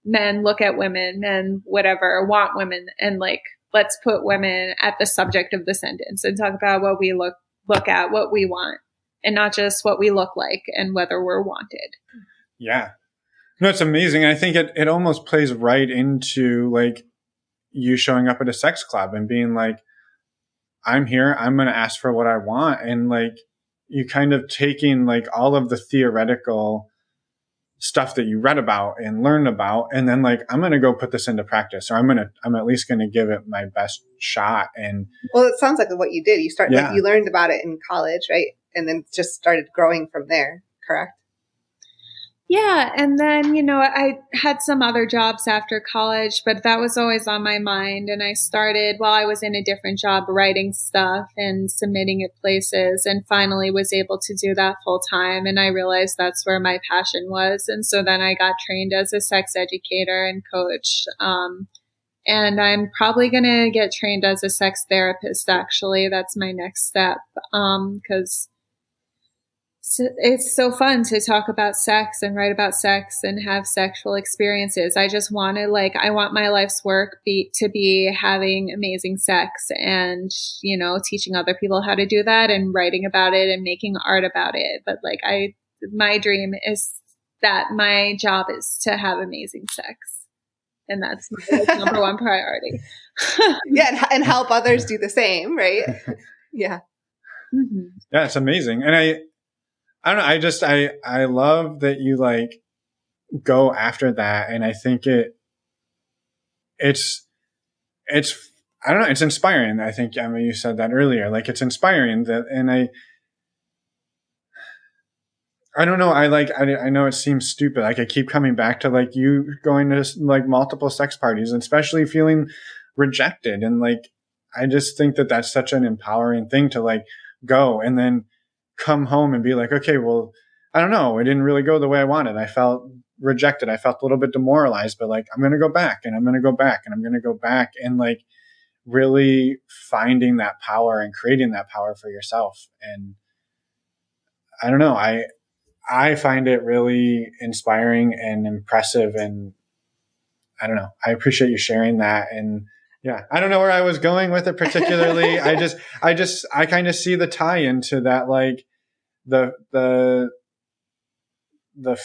men look at women, men, whatever, want women, and like, let's put women at the subject of the sentence and talk about what we look at, what we want, and not just what we look like and whether we're wanted. Yeah. No, it's amazing. I think it almost plays right into like you showing up at a sex club and being like, I'm here, I'm going to ask for what I want. And like, you kind of taking like all of the theoretical stuff that you read about and learned about, and then like, I'm going to go put this into practice, or I'm at least going to give it my best shot. And well, it sounds like what you did. Like you learned about it in college, right? And then just started growing from there, correct? Yeah. And then, I had some other jobs after college, but that was always on my mind. And I started while I was in a different job writing stuff and submitting at places, and finally was able to do that full time. And I realized that's where my passion was. And so then I got trained as a sex educator and coach. And I'm probably going to get trained as a sex therapist, actually. That's my next step. Because it's so fun to talk about sex and write about sex and have sexual experiences. I just want to I want my life's work to be having amazing sex and, teaching other people how to do that and writing about it and making art about it. But my dream is that my job is to have amazing sex. And that's my number one priority. Yeah. And help others do the same, right? Yeah. Mm-hmm. Yeah, it's amazing. And I don't know. I love that you like go after that. And I think it's, I don't know, it's inspiring. I think, you said that earlier, like it's inspiring and I don't know. I know it seems stupid. Like I keep coming back to like you going to like multiple sex parties, and especially feeling rejected. And like, I just think that that's such an empowering thing to like go and then come home and be like, okay, well, I don't know. It didn't really go the way I wanted. I felt rejected. I felt a little bit demoralized, but like, I'm going to go back and I'm going to go back and I'm going to go back, and like really finding that power and creating that power for yourself. And I don't know. I find it really inspiring and impressive, and I don't know. I appreciate you sharing that. And yeah, I don't know where I was going with it particularly. I kind of see the tie into that, like the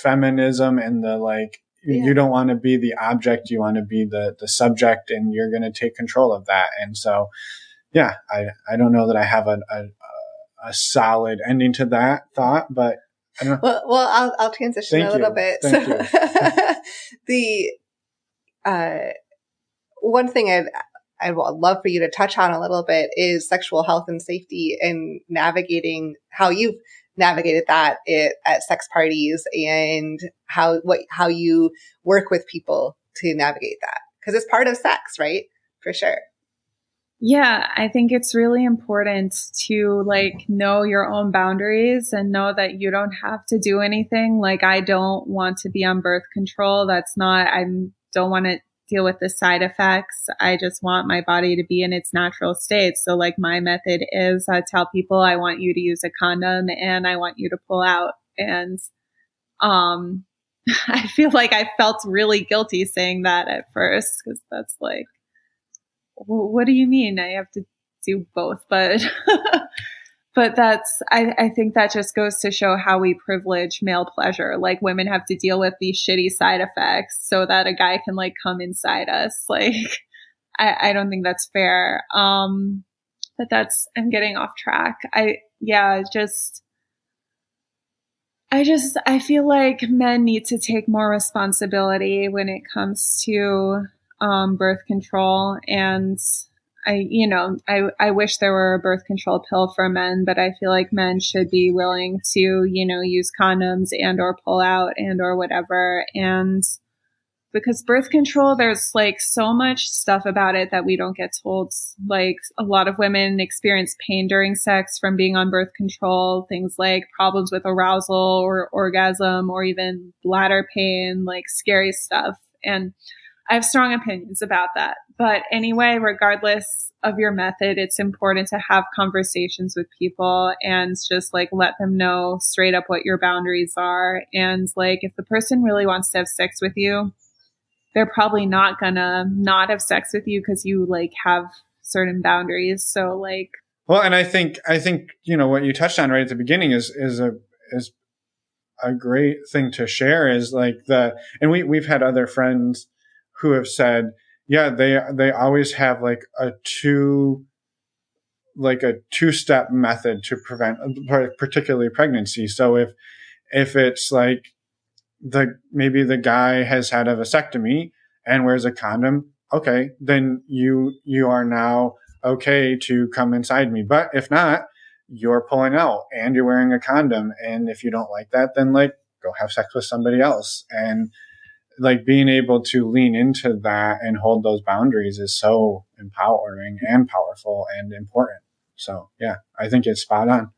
feminism and the like, you don't want to be the object, you want to be the subject, and you're going to take control of that. And so, yeah, I don't know that I have a solid ending to that thought, but I don't know. Well, I'll transition a little bit. Thank you. One thing I would love for you to touch on a little bit is sexual health and safety, and navigating how you've navigated that at sex parties, and how you work with people to navigate that, because it's part of sex, right? For sure. Yeah, I think it's really important to like know your own boundaries and know that you don't have to do anything. Like, I don't want to be on birth control. I don't want to deal with the side effects. I just want my body to be in its natural state. So like, my method is I tell people I want you to use a condom and I want you to pull out. And I feel like I felt really guilty saying that at first, because that's like, what do you mean I have to do both? But but I think that just goes to show how we privilege male pleasure. Like, women have to deal with these shitty side effects so that a guy can like come inside us. Like, I don't think that's fair. But I'm getting off track. I feel like men need to take more responsibility when it comes to birth control. And I wish there were a birth control pill for men, but I feel like men should be willing to, use condoms and or pull out and or whatever. And because birth control, there's like so much stuff about it that we don't get told. Like, a lot of women experience pain during sex from being on birth control, things like problems with arousal or orgasm, or even bladder pain, like scary stuff. And I have strong opinions about that. But anyway, regardless of your method, it's important to have conversations with people and just like let them know straight up what your boundaries are. And like, if the person really wants to have sex with you, they're probably not gonna not have sex with you because you like have certain boundaries. So like, well, and I think what you touched on right at the beginning is a great thing to share, is like and we've had other friends who have said, yeah, they always have like a two-step method to prevent particularly pregnancy. So if it's like maybe the guy has had a vasectomy and wears a condom, okay, then you are now okay to come inside me. But if not, you're pulling out and you're wearing a condom. And if you don't like that, then like, go have sex with somebody else. And like, being able to lean into that and hold those boundaries is so empowering and powerful and important. So yeah, I think it's spot on.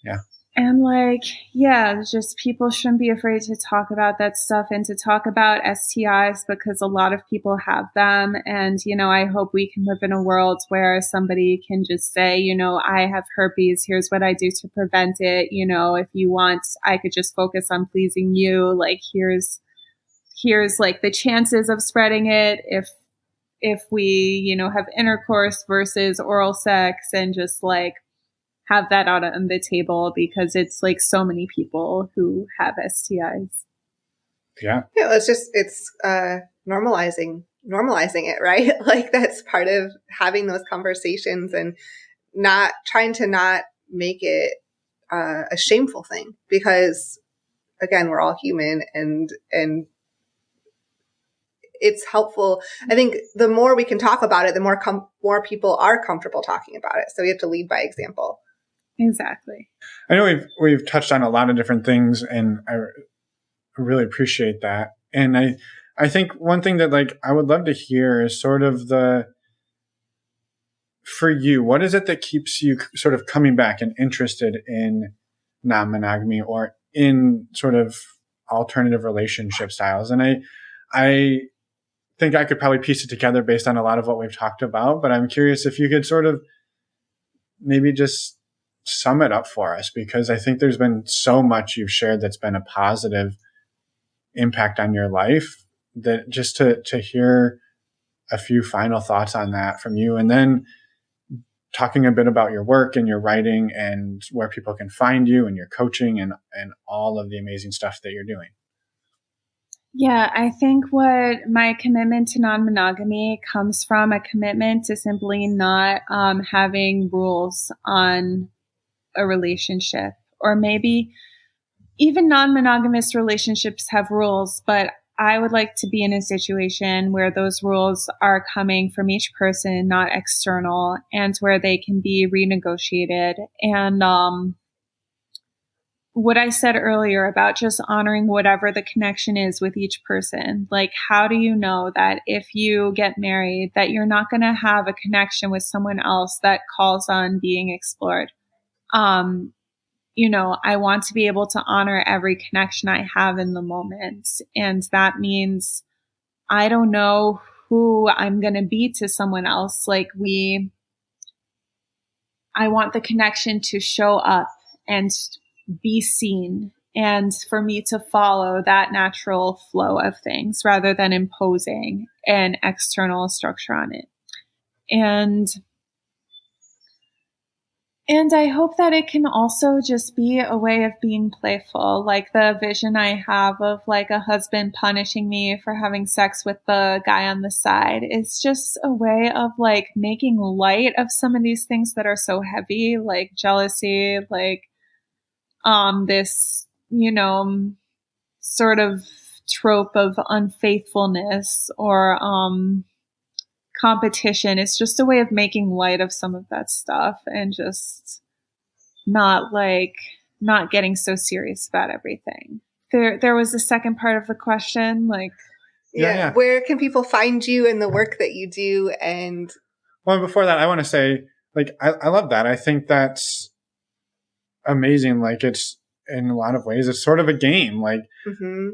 Yeah. And like, yeah, just people shouldn't be afraid to talk about that stuff and to talk about STIs, because a lot of people have them. And, I hope we can live in a world where somebody can just say, I have herpes. Here's what I do to prevent it. If you want, I could just focus on pleasing you. Like, here's like the chances of spreading it if we, have intercourse versus oral sex, and just like have that out on the table, because it's like so many people who have STIs. Yeah. Yeah. It's normalizing it, right? Like, that's part of having those conversations, and not trying to not make it a shameful thing, because again, we're all human, and it's helpful. I think the more we can talk about it, the more people are comfortable talking about it. So we have to lead by example. Exactly. I know we've touched on a lot of different things, and I really appreciate that. And I think one thing that like I would love to hear is sort of for you, what is it that keeps you sort of coming back and interested in non-monogamy or in sort of alternative relationship styles? And I think I could probably piece it together based on a lot of what we've talked about, but I'm curious if you could sort of maybe just sum it up for us, because I think there's been so much you've shared that's been a positive impact on your life, that just to hear a few final thoughts on that from you, and then talking a bit about your work and your writing and where people can find you and your coaching and all of the amazing stuff that you're doing. Yeah, I think what my commitment to non-monogamy comes from a commitment to simply not having rules on a relationship, or maybe even non-monogamous relationships have rules, but I would like to be in a situation where those rules are coming from each person, not external, and where they can be renegotiated. And what I said earlier about just honoring whatever the connection is with each person. Like, how do you know that if you get married, that you're not going to have a connection with someone else that calls on being explored? I want to be able to honor every connection I have in the moment. And that means I don't know who I'm going to be to someone else. I want the connection to show up and be seen, and for me to follow that natural flow of things rather than imposing an external structure on it. And I hope that it can also just be a way of being playful. Like the vision I have of like a husband punishing me for having sex with the guy on the side is just a way of like making light of some of these things that are so heavy, like jealousy, like this, sort of trope of unfaithfulness or competition. It's just a way of making light of some of that stuff and just not getting so serious about everything. There was a second part of the question, like yeah. Where can people find you and the work that you do? And well, before that, I want to say, like, I love that. I think that's amazing. Like, it's, in a lot of ways, it's sort of a game. Like,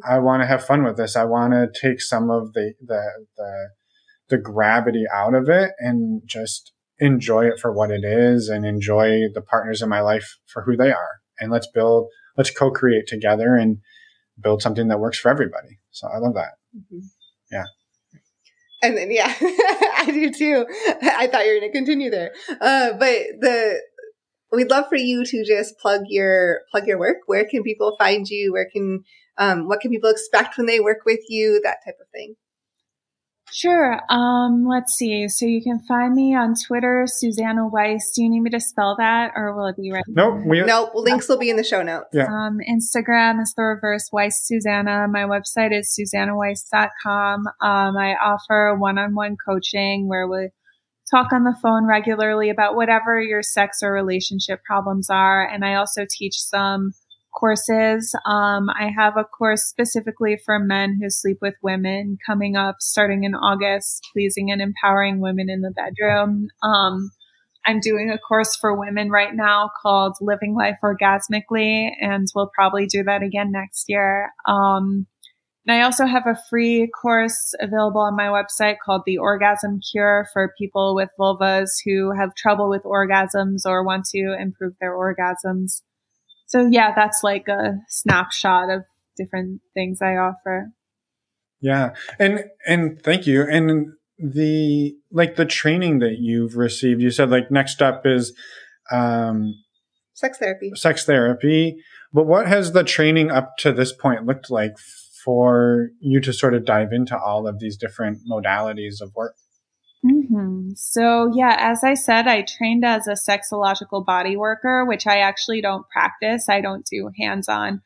I want to have fun with this. I want to take some of the gravity out of it and just enjoy it for what it is, and enjoy the partners in my life for who they are. And let's co-create together and build something that works for everybody. So I love that. Yeah. And then, yeah, I do too. I thought you were going to continue there. But we'd love for you to just plug your work. Where can people find you? What can people expect when they work with you? That type of thing. Sure. Let's see. So you can find me on Twitter, Suzannah Weiss. Do you need me to spell that, or will it be right? Nope. Links will be in the show notes. Yeah. Instagram is the reverse Weiss Suzannah. My website is SuzannahWeiss.com. I offer one-on-one coaching where we talk on the phone regularly about whatever your sex or relationship problems are. And I also teach some courses. I have a course specifically for men who sleep with women coming up starting in August, pleasing and empowering women in the bedroom. I'm doing a course for women right now called Living Life Orgasmically, and we'll probably do that again next year. And I also have a free course available on my website called The Orgasm Cure for people with vulvas who have trouble with orgasms or want to improve their orgasms. So yeah, that's like a snapshot of different things I offer. Yeah. And thank you. And the training that you've received, you said like next up is sex therapy. But what has the training up to this point looked like for you to sort of dive into all of these different modalities of work? So yeah, as I said, I trained as a sexological body worker, which I actually don't practice. I don't do hands-on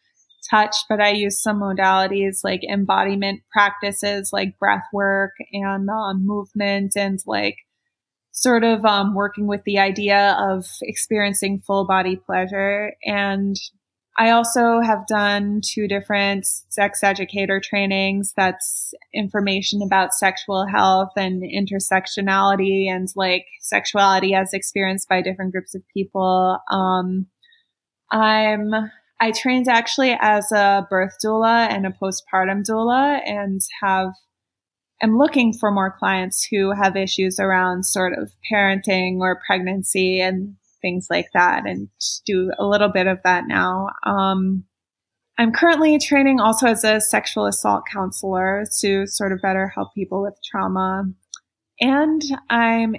touch, but I use some modalities like embodiment practices like breath work and movement, and like sort of working with the idea of experiencing full body pleasure. And I also have done 2 different sex educator trainings. That's information about sexual health and intersectionality and like sexuality as experienced by different groups of people. I trained actually as a birth doula and a postpartum doula, and am looking for more clients who have issues around sort of parenting or pregnancy and things like that, and do a little bit of that now. I'm currently training also as a sexual assault counselor to sort of better help people with trauma. And I'm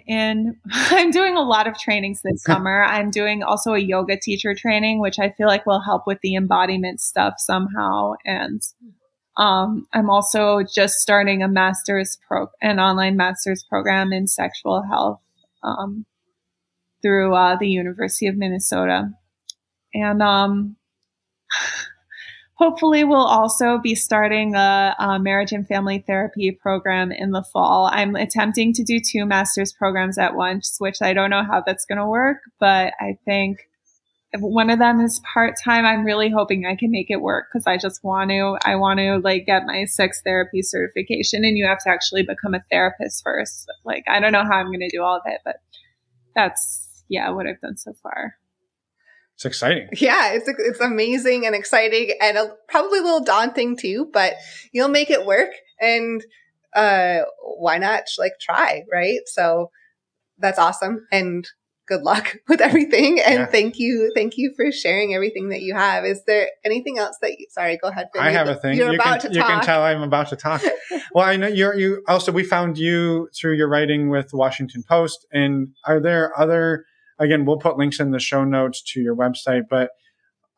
doing a lot of trainings this summer. I'm doing also a yoga teacher training, which I feel like will help with the embodiment stuff somehow. And I'm also just starting an online master's program in sexual health through the University of Minnesota. And hopefully we'll also be starting a marriage and family therapy program in the fall. I'm attempting to do 2 master's programs at once, which I don't know how that's going to work, but I think if one of them is part-time, I'm really hoping I can make it work, because I want to like get my sex therapy certification, and you have to actually become a therapist first. Like, I don't know how I'm going to do all of it, but that's, what I've done so far. It's exciting. Yeah, it's amazing and exciting, and probably a little daunting too, but you'll make it work. And why not try, right? So that's awesome, and good luck with everything. And thank you for sharing everything that you have. Is there anything else that sorry, go ahead. I have a thing. You're about to talk. You can tell I'm about to talk. Well, I know you also, we found you through your writing with the Washington Post. And are there other, again, we'll put links in the show notes to your website, but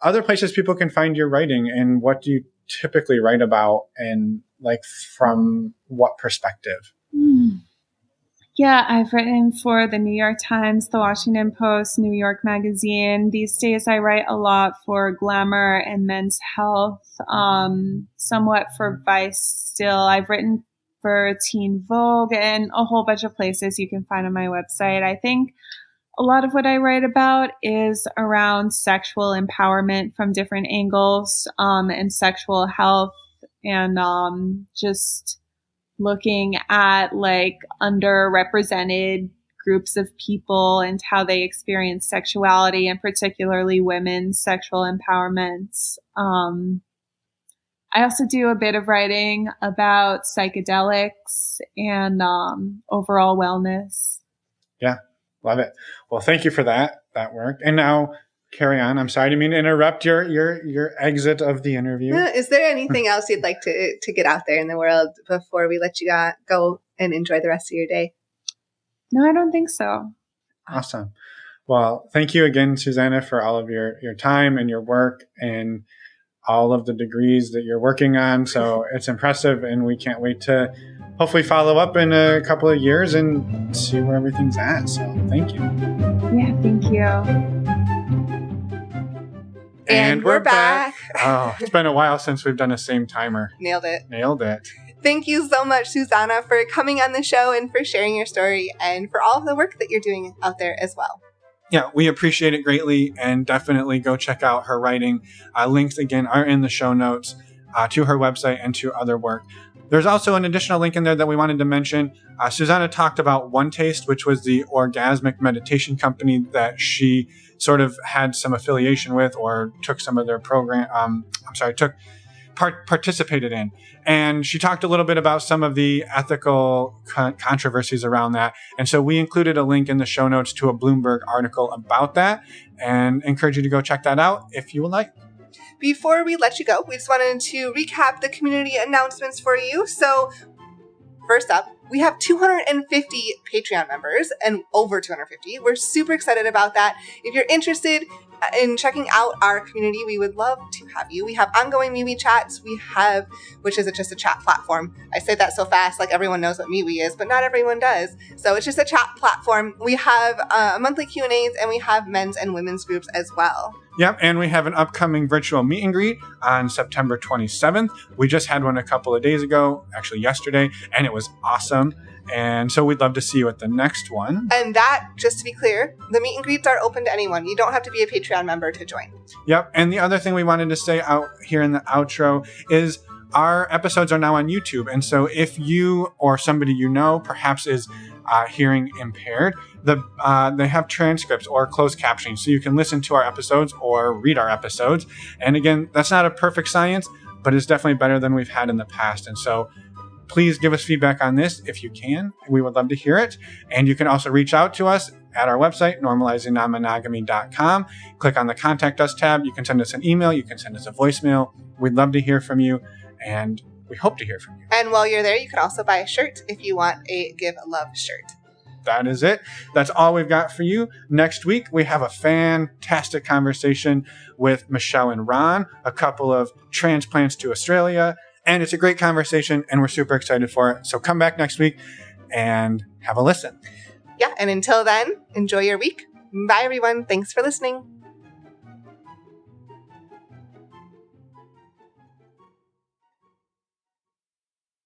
other places people can find your writing, and what do you typically write about, and from what perspective? Yeah, I've written for the New York Times, the Washington Post, New York Magazine. These days I write a lot for Glamour and Men's Health, somewhat for Vice still. I've written for Teen Vogue and a whole bunch of places you can find on my website. I think a lot of what I write about is around sexual empowerment from different angles, and sexual health, and just looking at underrepresented groups of people and how they experience sexuality, and particularly women's sexual empowerment. I also do a bit of writing about psychedelics and overall wellness. Yeah, love it. Well, thank you for that work. And now carry on. I'm sorry to mean to interrupt your exit of the interview. Is there anything else you'd like to get out there in the world before we let you go and enjoy the rest of your day? No, I don't think so. Awesome. Well, thank you again, Suzannah, for all of your time and your work and all of the degrees that you're working on. So it's impressive, and we can't wait to hopefully follow up in a couple of years and see where everything's at. So thank you. Yeah, thank you. And we're back. Oh, it's been a while since we've done a same timer. Nailed it. Thank you so much, Suzannah, for coming on the show and for sharing your story, and for all of the work that you're doing out there as well. Yeah, we appreciate it greatly, and definitely go check out her writing. Links, again, are in the show notes to her website and to other work. There's also an additional link in there that we wanted to mention. Suzannah talked about One Taste, which was the orgasmic meditation company that she sort of had some affiliation with, or took some of their participated in. And she talked a little bit about some of the ethical controversies around that. And so we included a link in the show notes to a Bloomberg article about that, and encourage you to go check that out if you would like. Before we let you go, we just wanted to recap the community announcements for you. So first up, we have 250 Patreon members, and over 250. We're super excited about that. If you're interested in checking out our community, we would love to have you. We have ongoing MeWe chats. Which is just a chat platform. I say that so fast, like everyone knows what MeWe is, but not everyone does. So it's just a chat platform. We have monthly Q&As, and we have men's and women's groups as well. Yep, and we have an upcoming virtual meet and greet on September 27th. We just had one a couple of days ago, actually yesterday, and it was awesome. And so we'd love to see you at the next one. And that, just to be clear, the meet and greets are open to anyone. You don't have to be a Patreon member to join. Yep, and the other thing we wanted to say out here in the outro is our episodes are now on YouTube. And so if you or somebody you know perhaps is hearing impaired, they have transcripts or closed captioning, so you can listen to our episodes or read our episodes. And again, that's not a perfect science, but it's definitely better than we've had in the past. And so please give us feedback on this if you can. We would love to hear it. And you can also reach out to us at our website, normalizingnonmonogamy.com. Click on the Contact Us tab. You can send us an email. You can send us a voicemail. We'd love to hear from you, and we hope to hear from you. And while you're there, you can also buy a shirt if you want a Give Love shirt. That is it. That's all we've got for you. Next week, we have a fantastic conversation with Michelle and Ron, a couple of transplants to Australia. And it's a great conversation, and we're super excited for it. So come back next week and have a listen. Yeah, and until then, enjoy your week. Bye, everyone. Thanks for listening.